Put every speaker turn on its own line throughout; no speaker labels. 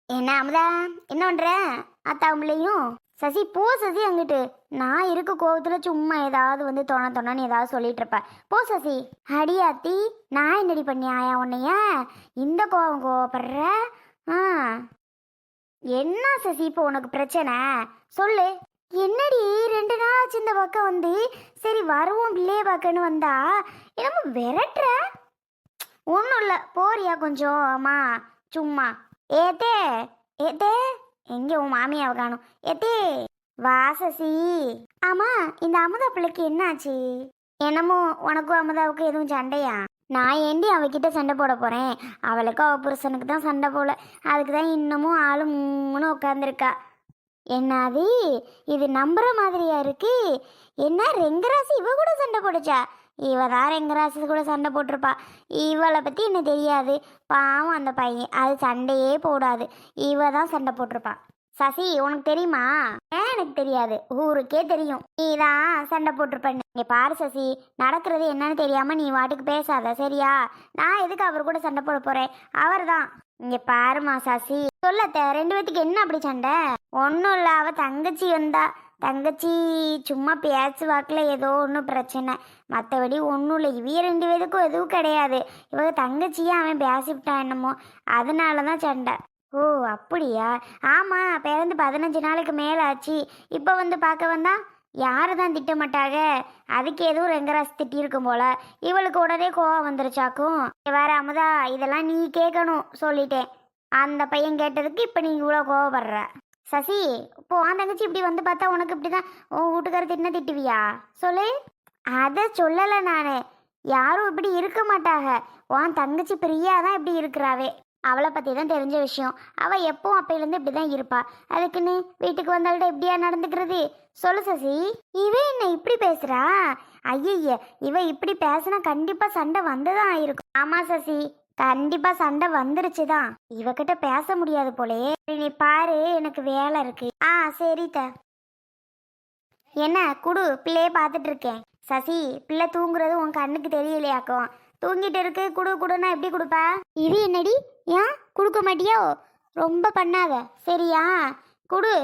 என்ன அமுதா, என்ன பண்ற? அத்தாவும்லையும் சசி போ சசி அங்கிட்டு. நான் இருக்க கோவத்துல சும்மா ஏதாவது வந்து தொணன்னு ஏதாவது சொல்லிட்டு இருப்பேன். போ சசி. அடியாத்தி, நான் என்னடி பண்ணி ஆயா உன்னைய இந்த கோவப்படுற? ஆ, என்ன சசி இப்போ உனக்கு பிரச்சனை? சொல்லு. என்னடி 2 நாள் ஆச்சு இந்த பக்கம் வந்து. சரி வருவோம் பிள்ளைய பார்க்கன்னு வந்தா என்னமோ விரட்டுற. ஒன்றும் இல்லை, போறியா கொஞ்சம்? ஆமா சும்மா. ஏத்தே ஏத்தே, எங்க உன் மாமியாவை காணும்? ஏத்தே வா சசி. ஆமா, இந்த அமுதா பிள்ளைக்கு என்னாச்சு? என்னமோ உனக்கும் அமுதாவுக்கும் எதுவும் சண்டையா? நான் ஏண்டி அவகிட்ட சண்டை போட போறேன்? அவளுக்கு அவ புருஷனுக்கு தான் சண்டை போல. அதுக்கு தான் இன்னமும் ஆளு மூணு உட்காந்துருக்கா. என்னது இது? நம்புற மாதிரியா இருக்கு. என்ன ரெங்கராசி இவ கூட சண்டை போடுச்சா? இவ தான் ரெங்கராசி கூட சண்டை போட்டிருப்பா. இவளை பற்றி என்ன தெரியாது. பாவம் அந்த பையன், அது சண்டையே போடாது. இவ தான் சண்டை போட்டிருப்பா. சசி உனக்கு தெரியுமா? ஏன் எனக்கு தெரியாது, ஊருக்கே தெரியும். நீ தான் சண்டை போட்டிருப்பேன்னு. இங்கே பாரு சசி, நடக்கிறது என்னன்னு தெரியாம நீ வாட்டுக்கு பேசாத சரியா? நான் எதுக்கு அவர் கூட சண்டை போட போறேன்? அவர் தான். இங்கே பாருமா சசி, சொல்லத்த 2 பேத்துக்கு என்ன அப்படி சண்டை? ஒன்றும் இல்லை, அவ தங்கச்சி வந்தா. தங்கச்சி சும்மா பேச்சு வாக்கில் ஏதோ ஒன்றும் பிரச்சனை, மற்றபடி ஒன்றும் இல்லை. இவ 2 பேருக்கும் எதுவும் கிடையாது. இவங்க தங்கச்சியே அவன் பேசிவிட்டான் என்னமோ, அதனால தான் சண்டை. ஓ அப்படியா? ஆமாம், பிறந்து 15 நாளுக்கு மேலே ஆச்சு. இப்போ வந்து பார்க்க வந்தா யாரு தான் திட்ட மாட்டாங்க. அதுக்கு எதுவும் ரெங்கராசி திட்டியிருக்கும் போல. இவளுக்கு உடனே கோவம் வந்துருச்சாக்கும். வேற அமுதா, இதெல்லாம் நீ கேட்கணும் சொல்லிட்டேன். அந்த பையன் கேட்டதுக்கு இப்போ நீ இவ்வளோ கோவப்படுற. சசி, இப்போ உன் தங்கச்சி இப்படி வந்து பார்த்தா உனக்கு இப்படி தான் உன் வீட்டுக்கார திட்டின திட்டுவியா? சொல்லு. அதை சொல்லலை நான். யாரும் இப்படி இருக்க மாட்டாங்க. உன் தங்கச்சி பிரியா தான் இப்படி இருக்கிறாவே. அவளை பற்றி தான் தெரிஞ்ச விஷயம். அவள் எப்பவும் அப்பையிலேருந்து இப்படி தான் இருப்பா. அதுக்குன்னு வீட்டுக்கு வந்தால்கிட்ட இப்படியா நடந்துக்கிறது? சொல்லு சசி. இவ என்ன இப்படி பேசுகிறா? ஐயய்ய, இவ இப்படி பேசுனா கண்டிப்பாக சண்டை வந்துதான் ஆயிருக்கும். ஆமாம் சசி, கண்டிப்பாக சண்டை வந்துருச்சு தான். இவகிட்ட பேச முடியாது போலே. நீ பாரு, எனக்கு வேலை இருக்கு. ஆ சரித்த. என்ன குடு, பிள்ளையே பார்த்துட்டு இருக்கேன். சசி, பிள்ளை தூங்குறது உன் கண்ணுக்கு தெரியலையாக்கும். தூங்கிட்டு இருக்கு, குடு குடுன்னா எப்படி கொடுப்ப? இது என்னடி? ஏன் கொடுக்க மாட்டியோ? ரொம்ப பண்ணாத சரியா? குடு.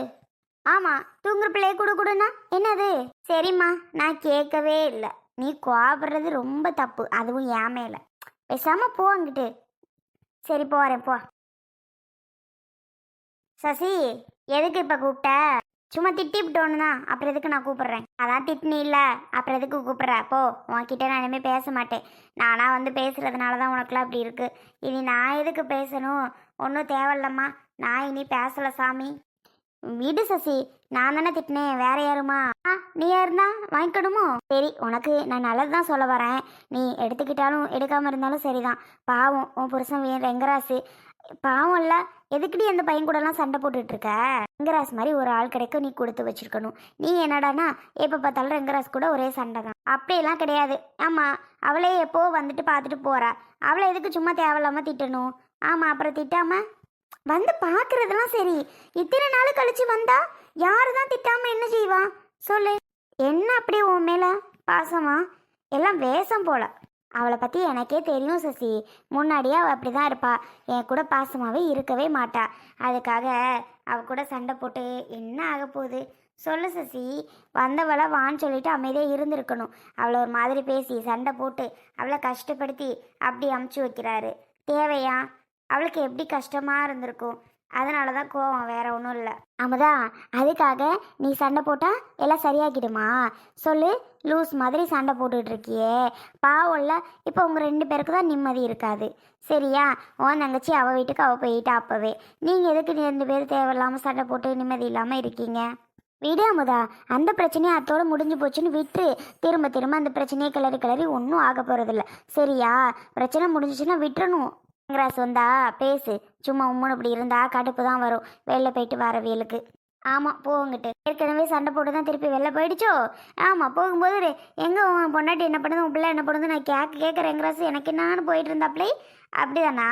ஆமாம், தூங்குற பிள்ளைய குடு குடுன்னா என்னது? சரிம்மா, நான் கேட்கவே இல்லை. நீ கோபப்படுறது ரொம்ப தப்பு, அதுவும் என் மேலே. பேசாம போ அங்கிட்டு. சரி போறேன் போ. சசி, எதுக்கு இப்போ கூப்பிட்ட? சும்மா திட்டிவிட்டோன்னு தான். அப்புறம் எதுக்கு நான் கூப்பிட்றேன்? அதான் திட்டினி இல்லை, அப்புறம் எதுக்கு கூப்பிட்ற? போ, உன்கிட்ட நான் இனிமேல் பேச மாட்டேன். நானாக வந்து பேசுகிறதுனால தான் உனக்குலாம் அப்படி இருக்குது. இனி நான் எதுக்கு பேசணும்? ஒன்றும் தேவையில்லம்மா, நான் இனி பேசலை சாமி. விடு சசி, நான் தானே திட்டினேன், வேற யாருமா? நீ யாருந்தா வாங்கிக்கணுமோ? சரி, உனக்கு நான் நல்லது தான் சொல்ல வரேன். நீ எடுத்துக்கிட்டாலும் எடுக்காமல் இருந்தாலும் சரிதான். பாவம் உன் புருஷன் ரெங்கராசு. பாவம் இல்லை, எதுக்குடி அந்த பையன் கூடலாம் சண்டை போட்டுட்டு இருக்க? ரெங்கராஸ் மாதிரி ஒரு ஆள் கிடைக்க நீ கொடுத்து வச்சிருக்கணும். நீ என்னடானா எப்போ பார்த்தாலும் ரெங்கராஸ் கூட ஒரே சண்டை தான். அப்படியெல்லாம் கிடையாது. ஆமாம், அவளே எப்போ வந்துட்டு பார்த்துட்டு போறா. அவளை எதுக்கு சும்மா தேவையில்லாமல் திட்டணும்? ஆமாம், அப்புறம் திட்டாம வந்து பார்க்கறதுலாம் சரி. இத்தனை நாள் கழிச்சு வந்தா யாரு தான் திட்டாம என்ன செய்வா? சொல்லு. என்ன அப்படி உன் மேல பாசமா? எல்லாம் வேஷம் போல. அவளை பற்றி எனக்கே தெரியும் சசி. முன்னாடியே அவள் அப்படி தான் இருப்பா. என் கூட பாசமாகவே இருக்கவே மாட்டா. அதுக்காக அவ கூட சண்டை போட்டு என்ன ஆக போகுது? சொல்லு சசி. வந்தவளை வான்னு சொல்லிட்டு அமைதியாக இருந்திருக்கணும். அவளை ஒரு மாதிரி பேசி சண்டை போட்டு அவளை கஷ்டப்படுத்தி அப்படி அமுச்சு வைக்கிறாரு. தேவையா? அவளுக்கு எப்படி கஷ்டமாக இருந்திருக்கும். அதனால தான் கோவம், வேற ஒன்றும் இல்லை. அமுதா, அதுக்காக நீ சண்டை போட்டால் எல்லாம் சரியாக்கிடுமா? சொல்லு. லூஸ் மாதிரி சண்டை போட்டுட்டு இருக்கியே, பாவம்ல. இப்போ உங்கள் 2 பேருக்கு தான் நிம்மதி இருக்காது சரியா? உன் தங்கச்சி அவள் வீட்டுக்கு அவள் போயிட்டா. அப்போவே நீங்கள் எதுக்கு 2 பேர் தேவையில்லாமல் சண்டை போட்டு நிம்மதி இல்லாமல் இருக்கீங்க? விடு அமுதா, அந்த பிரச்சனையை அத்தோடு முடிஞ்சு போச்சுன்னு விட்டு திரும்ப திரும்ப அந்த பிரச்சனையை கிளறி கிளறி ஒன்றும் ஆக போகிறதில்ல சரியா? பிரச்சனை முடிஞ்சிச்சுன்னா விட்டுறணும். கிராஸ் வந்தா பேசு. சும்மா உம்முன்னு இப்படி இருந்தா கடுப்பு தான் வரும் வெளில போயிட்டு வரவியலுக்கு. ஆமாம், போங்கிட்டு ஏற்கனவே சண்டை போட்டு தான் திருப்பி வெளில போயிடுச்சோ. ஆமாம், போகும்போது எங்கே உன் பொண்டாட்டி என்ன பண்ணுது, உன் பிள்ளை என்ன பண்ணுது நான் கேட்குறேன். கிராஸ் எனக்கு என்னான்னு போயிட்டு இருந்தாப்லே அப்படிதானா?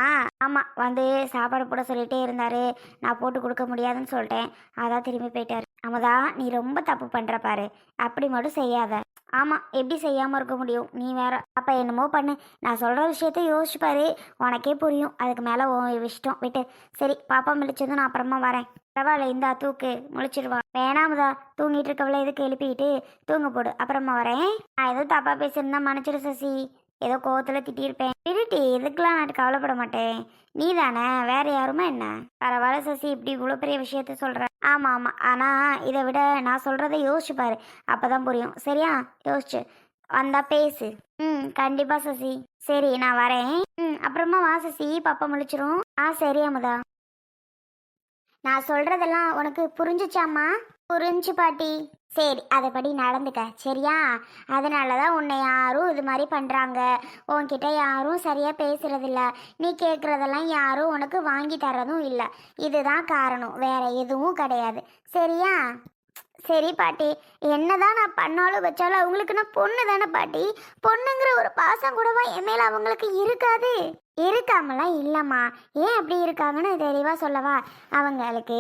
ஆமாம், வந்து சாப்பாடு போட சொல்லிகிட்டே இருந்தார். நான் போட்டு கொடுக்க முடியாதுன்னு சொல்லிட்டேன். அதான் திரும்பி போயிட்டார். அமதா, நீ ரொம்ப தப்பு பண்ணுற பாரு. அப்படி மட்டும் செய்யாத. ஆமாம், எப்படி செய்யாமல் இருக்க முடியும்? நீ வேற. அப்போ என்னமோ பண்ணு. நான் சொல்கிற விஷயத்த யோசிச்சு பாரு, உனக்கே புரியும். அதுக்கு மேலே இஷ்டம் விட்டு. சரி, பாப்பா முழிச்சதும் நான் அப்புறமா வரேன். பரவாயில்ல, இந்தா தூக்கு, முழிச்சிடுவா. வேணாமதா, தூங்கிட்டு இருக்கவள எதுக்கு எழுப்பிட்டு தூங்க போடு, அப்புறமா வரேன். நான் எதுவும் தப்பாக பேசியிருந்தா மன்னிச்சிடு சசி. ஏதோ கோவத்தில் திட்டியிருப்பேன். திருட்டி இதுக்கெல்லாம் நான் கவலைப்பட மாட்டேன். நீ தானே, வேற யாருமா என்ன? பரவாயில்ல சசி, இப்படி இவ்வளோ பெரிய விஷயத்த சொல்கிற. ஆமாம் ஆமாம், ஆனால் இதை விட நான் சொல்கிறத யோசிச்சு பாரு, அப்போ தான் புரியும். சரியா? யோசிச்சு வந்தா பேசு. ம், கண்டிப்பாக சசி. சரி, நான் வரேன். ம், அப்புறமா வா சசி, பாப்பா முழிச்சிரும். சரி அமுதா. நான் சொல்கிறதெல்லாம் உனக்கு புரிஞ்சுச்சாம்மா? புரிஞ்சு பாட்டி. சரி, அதைப்படி நடந்துக்க, சரியா? அதனால தான் உன்னை யாரும் இது மாதிரி பண்ணுறாங்க. உன்கிட்ட யாரும் சரியாக பேசுறதில்ல. நீ கேட்குறதெல்லாம் யாரும் உனக்கு வாங்கி தரதும் இல்லை. இதுதான் காரணம், வேற எதுவும் கிடையாது. சரியா? சரி பாட்டி, என்னதான் நான் பண்ணாலும் வச்சாலும் அவங்களுக்கு நான் பொண்ணு தானே பாட்டி. பொண்ணுங்கிற ஒரு பாசம் கூடவா என் மேலே அவங்களுக்கு இருக்காது? இருக்காமலாம் இல்லைம்மா. ஏன் அப்படி இருக்காங்கன்னு தெளிவாக சொல்லவா? அவங்களுக்கு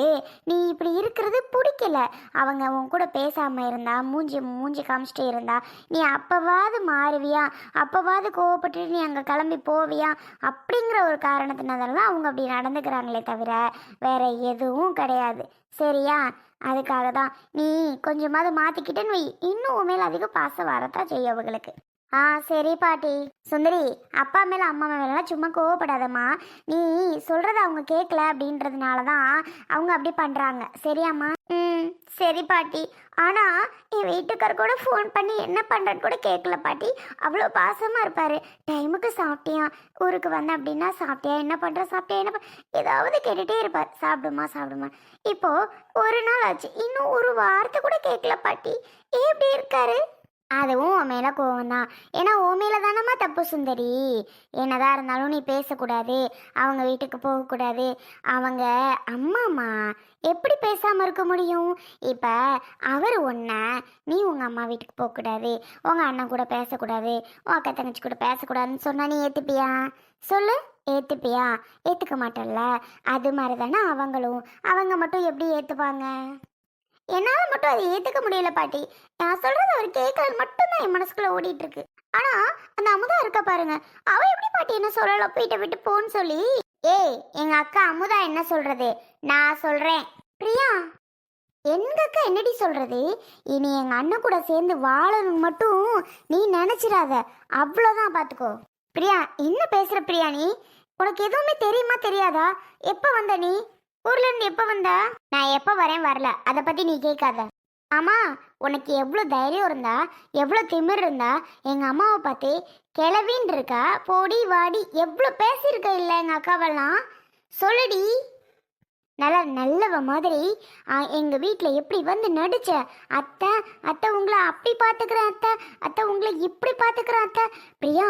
நீ இப்படி இருக்கிறது பிடிக்கல. அவங்க உன் கூட பேசாமல் இருந்தா, மூஞ்சி மூஞ்சி காமிச்சிட்டே இருந்தா, நீ அப்போவாது மாறுவியா, அப்போவாது கோவப்பட்டு நீ அங்கே கிளம்பி போவியா, அப்படிங்கிற ஒரு காரணத்தினால தான் அவங்க அப்படி நடந்துக்கிறாங்களே தவிர வேற எதுவும் கிடையாது. சரியா? அதுக்காக தான் நீ கொஞ்சமாவது மாற்றிக்கிட்டேன்னு வை, இன்னும் உன் மேலே அதிக பாசம் வரத்தான் செய்யும் அவங்களுக்கு. சரி பாட்டி. சுந்தரி, அப்பா மேலே அம்மா மேலாம் சும்மா கோவப்படாதம்மா. நீ சொல்கிறத அவங்க கேட்கல அப்படின்றதுனால தான் அவங்க அப்படி பண்ணுறாங்க. சரியாம்மா? ம், சரி பாட்டி. ஆனால் என் வீட்டுக்கார் கூட ஃபோன் பண்ணி என்ன பண்ணுறன்னு கூட கேட்கல பாட்டி. அவ்வளோ பாசமாக இருப்பார். டைமுக்கு சாப்பிட்டியா, ஊருக்கு வந்தேன் அப்படின்னா சாப்பிட்டியா, என்ன பண்ணுற, சாப்பிட்டியா, என்ன ஏதாவது கேட்டுகிட்டே இருப்பார். சாப்பிடுமா சாப்பிடுமா. இப்போது ஒரு நாள் ஆச்சு, இன்னும் ஒரு வார்த்தை கூட கேட்கல பாட்டி. ஏன் இப்படி இருக்காரு? அதுவும் உன் மேலே கோவம் தான். ஏன்னா உன் மேலே தானம்மா தப்பு சுந்தரி. என்னதான் இருந்தாலும் நீ பேசக்கூடாது, அவங்க வீட்டுக்கு போகக்கூடாது. அவங்க அம்மாம்மா, எப்படி பேசாமல் இருக்க முடியும்? இப்போ அவர் ஒன்றை, நீ உங்கள் அம்மா வீட்டுக்கு போகக்கூடாது, உங்கள் அண்ணன் கூட பேசக்கூடாது, உன் அக்கா தங்கச்சி கூட பேசக்கூடாதுன்னு சொன்னால் நீ ஏற்றுப்பியா? சொல்லு, ஏற்றுப்பியா? ஏற்றுக்க மாட்டல்ல. அது மாதிரி தானே அவங்களும். அவங்க மட்டும் எப்படி ஏற்றுப்பாங்க? என்னால் மட்டும் அதை ஏற்றுக்க முடியல பாட்டி. நான் சொல்கிறது அவர் கேட்கறது மட்டும்தான் என் மனசுக்குள்ளே ஓடிட்டு இருக்கு. ஆனால் அந்த அமுதா இருக்க பாருங்க, அவ எப்படி பாட்டி என்ன சொல்லலாம் வீட்டை விட்டு போன்னு சொல்லி? ஏய், எங்கள் அக்கா அமுதா என்ன சொல்கிறது? நான் சொல்கிறேன். பிரியா, எங்க அக்கா என்னடி சொல்கிறது? இனி எங்கள் அண்ணன் கூட சேர்ந்து வாழணும் மட்டும் நீ நினச்சிடாத, அவ்வளோதான், பார்த்துக்கோ. பிரியா, என்ன பேசுகிற பிரியா நீ? உனக்கு எதுவுமே தெரியுமா தெரியாதா? எப்போ வந்த நீ ஊர்ல இருந்து? எப்போ வந்தா? நான் எப்போ வரேன் வரல, அதை பற்றி நீ கேட்காத. ஆமா, உனக்கு எவ்வளோ தைரியம் இருந்தா, எவ்வளோ திமிர் இருந்தா எங்கள் அம்மாவை பார்த்து கிளவின்னு இருக்கா, போடி வாடி எவ்வளோ பேசியிருக்க இல்லை எங்கள் அக்காவெல்லாம்? சொல்லுடி. நல்லா நல்லவ மாதிரி எங்கள் வீட்டில் எப்படி வந்து நடிச்ச. அத்தை அத்தை உங்களை அப்படி பார்த்துக்கிறேன், அத்தை அத்தை உங்களை இப்படி பார்த்துக்கிறேன் அத்தை. பிரியா,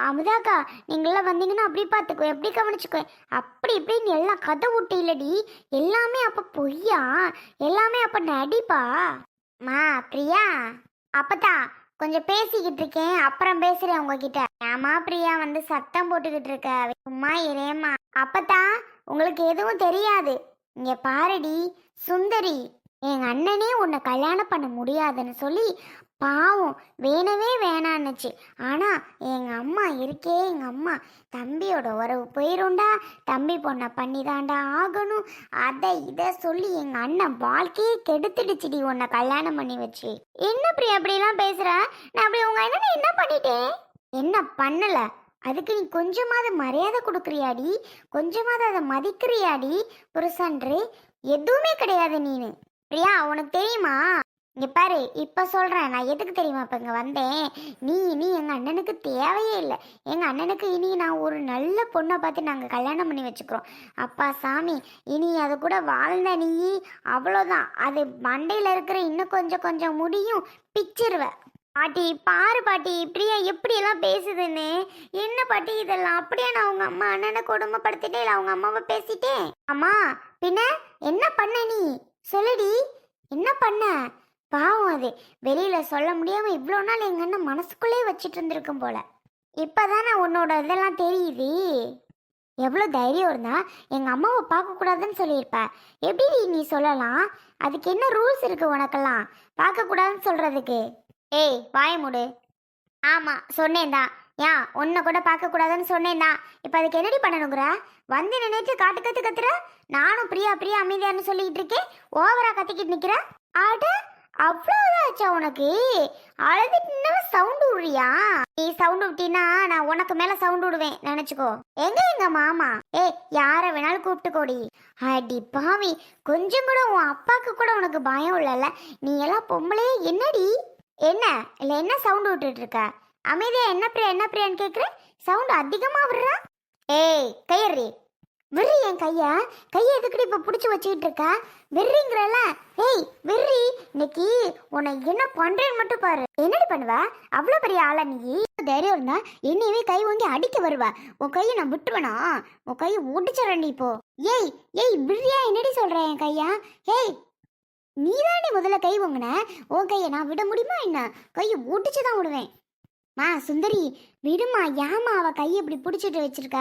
அமுதாக்கா, நீங்களாம் வந்தீங்கன்னா அப்படி பார்த்துக்குவேன், எப்படி கவனிச்சுக்குவேன், அப்படி இப்படின்னு எல்லாம் கதை விட்டு இல்லடி. எல்லாமே அப்போ பொய்யா? எல்லாமே அப்போ நடிப்பா? மா பிரியா, அப்பதான் கொஞ்சம் பேசிக்கிட்டு இருக்கேன், அப்புறம் பேசுறேன் உங்ககிட்ட. ஏமா பிரியா வந்து சத்தம் போட்டுக்கிட்டு இருக்க? சும்மா இரேம்மா. அப்பதான் உங்களுக்கு எதுவும் தெரியாது. இங்க பாருடி சுந்தரி, எங்க அண்ணனே உன்னை கல்யாணம் பண்ண முடியாதுன்னு சொல்லி பாவம் வேணவே வேணான்னுச்சு. ஆனா எங்க அம்மா இருக்கே, எங்க அம்மா தம்பியோட உறவு போயிருண்டா, தம்பி பொண்ணை பண்ணி தாண்டா ஆகணும், அதை இதை சொல்லி எங்க அண்ணன் வாழ்க்கையே கெடுத்துடுச்சுடி உன்னை கல்யாணம் பண்ணி வச்சு. என்ன பிரியா அப்படிலாம் பேசுற? நான் அப்படி உங்க அண்ணனை என்ன பண்ணிட்டேன்? என்ன பண்ணல? அதுக்கு நீ கொஞ்சமாவது மரியாதை கொடுக்குறியாடி, கொஞ்சமாவது அதை மதிக்கிறியாடி? புருஷன்று எதுவுமே கிடையாது நீனு. பிரியா, உனக்கு தெரியுமா? இங்கே பாரு, இப்போ சொல்கிறேன் நான், எதுக்கு தெரியுமா இப்போ இங்கே வந்தேன்? நீ இனி எங்கள் அண்ணனுக்கு தேவையே இல்லை. எங்கள் அண்ணனுக்கு இனி நான் ஒரு நல்ல பொண்ணை பார்த்து நாங்கள் கல்யாணம் பண்ணி வச்சுக்கிறோம். அப்பா சாமி, இனி அது கூட வாழ்ந்த நீ அவ்வளோதான். அது மண்டையில் இருக்கிற இன்னும் கொஞ்சம் கொஞ்சம் முடியும் பிச்சிருவேன். பாட்டி பாரு பாட்டி, பிரியா எப்படியெல்லாம் பேசுதுன்னு. என்ன பாட்டி இதெல்லாம்? அப்படியே நான் அவங்க அம்மா அண்ணனை கொடுமைப்படுத்திட்டே இல்லை அவங்க அம்மாவை பேசிட்டேன்? அம்மா பின்ன என்ன பண்ண நீ? சொல்லுடி, என்ன பண்ண? பாவம், அது வெளியில சொல்ல முடியாம இவ்வளோ நாள் எங்க அண்ணன் மனசுக்குள்ளே வச்சுட்டு இருந்திருக்கும் போல. இப்பதானே உன்னோட இதெல்லாம் தெரியுது. எவ்வளோ தைரியம் இருந்தா எங்க அம்மாவை பார்க்கக்கூடாதுன்னு சொல்லியிருப்ப. எப்படி நீ சொல்லலாம்? அதுக்கு என்ன ரூல்ஸ் இருக்கு உனக்கெல்லாம் பார்க்கக்கூடாதுன்னு சொல்றதுக்கு? ஏய் வாய மூடு. ஆமா சொன்னேன் தான். ஏன் உன்னை கூட பார்க்க கூடாதுன்னு சொன்னேன் தான். இப்போ அதுக்கு என்னடி பண்ணணுங்கிற? வந்து நினைத்து காட்டு கத்து கத்துற. நானும் பிரியா பிரியா அமைதியான்னு சொல்லிக்கிட்டு இருக்கேன், ஓவரா கத்திக்கிட்டு நிக்கிற. ஆட அவ்வளோதான் ஆச்சா உனக்கு? அழுதுட்டுனா சவுண்டு விடுறியா? நீ சவுண்டு விட்டீன்னா நான் உனக்கு மேல சவுண்டு விடுவேன் நினைச்சுக்கோ. எங்க மாமா? ஏய் யாரை வேணாலும் கூப்பிட்டுக்கோடி. அடி பாவி, கொஞ்சம் கூட உன் அப்பாக்கு கூட உனக்கு பயம் இல்லைல்ல? நீ எல்லாம் பொம்பளே என்னடி? என்ன இல்லை என்ன சவுண்டு விட்டுட்டு இருக்க? அமைதியா என்ன பிரியா என்ன பிரியான்னு கேட்குற, சவுண்டு அதிகமா விடுற. ஏய் கையறி விர்ரி, என் கையை எதுக்குடி இப்போ பிடிச்சி வச்சுக்கிட்டு இருக்க? விர்ரிங்கிறல. ஏய் விர்ரி, இன்னைக்கு உன்னை என்ன பண்றேன்னு மட்டும் பாரு. என்னடி பண்ணுவ? அவ்வளோ பெரிய ஆளா நீ? தைரியம் இருந்தா என்னையவே கை வாங்கி அடிக்க வருவ. உன் கையை நான் விட்டுவேனா? உன் கையை ஒடிச்சிடறேன்டி இப்போ. ஏய் ஏய் விர்ரியா, என்னடி சொல்ற என் கையா? ஏய் நீதானே முதல்ல கை வாங்கின, உன் கையை நான் விட முடியுமா என்ன? கையை ஒடிச்சு தான் விடுவேன். மா சுந்தரி விடுமா, ஏமா அவ கையை இப்படி பிடிச்சிட்டு வச்சிருக்க?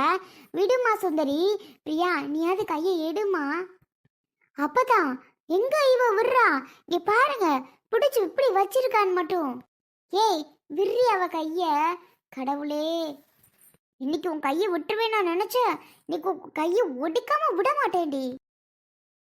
விடுமா சுந்தரி. பிரியா நீயாவது கையை எடுமா. அப்பதான் எங்க இவ விடுறா? இங்க பாருங்க, பிடிச்சு இப்படி வச்சிருக்கான்னு மட்டும். ஏய் விர்ரி அவ கைய. கடவுளே, இன்னைக்கு உன் கையை விட்டுருவேன் நான் நினைச்சேன். இன்னைக்கு உன் கையை ஒடிக்காம விட மாட்டேன்டி.